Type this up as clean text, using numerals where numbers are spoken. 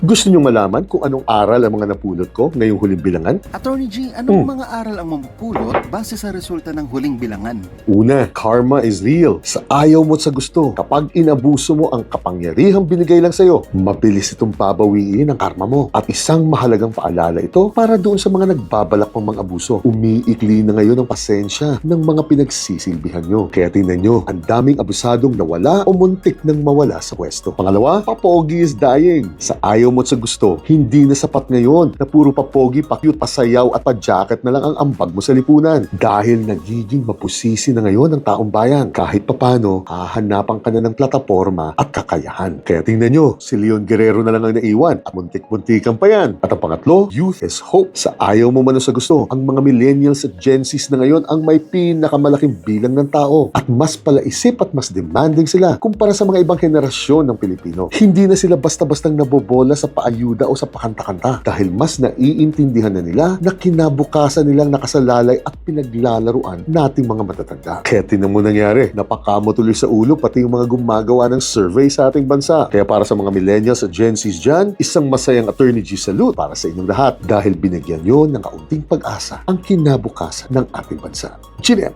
Gusto nyo malaman kung anong aral ang mga napulot ko ngayong huling bilangan? Attorney G, anong mga aral ang mapupulot base sa resulta ng huling bilangan? Una, karma is real. Sa ayaw mo at sa gusto, kapag inabuso mo ang kapangyarihang binigay lang sa'yo, mabilis itong babawiin ang karma mo. At isang mahalagang paalala ito para doon sa mga nagbabalak pang mga abuso. Umiikli na ngayon ang pasensya ng mga pinagsisilbihan nyo. Kaya tingnan nyo, ang daming abusadong nawala o muntik nang mawala sa pwesto. Pangalawa, papogi is dying. Sa ayaw mo at sa gusto, hindi na sapat ngayon na puro papogi, pa-cute, pasayaw at pa-jacket na lang ang ambag mo sa lipunan. Dahil nagiging mapusisi na ngayon ang taong bayan. Kahit papano, hahanapan ka na ng plataporma at kakayahan. Kaya tingnan nyo, si Leon Guerrero na lang ang naiwan at muntik-muntikan pa yan. At ang pangatlo, youth is hope. Sa ayaw mo man o sa gusto, ang mga millennials at Gen Zs na ngayon ang may pinakamalaking bilang ng tao at mas palaisip at mas demanding sila kumpara sa mga ibang henerasyon ng Pilipino. Hindi na sila basta-bastang nabobola sa paayuda o sa pakanta-kanta dahil mas naiintindihan na nila na kinabukasan nilang nakasalalay at pinaglalaruan nating mga matatanda. Kaya tinan mo nangyari, napakamo tuloy sa ulo pati yung mga gumagawa ng survey sa ating bansa. Kaya para sa mga millennials at Gen Zs dyan, isang masayang Attorney G salute para sa inyong lahat dahil binigyan nyo ng kaunting pag-asa ang kinabukasan ng ating bansa. Chile!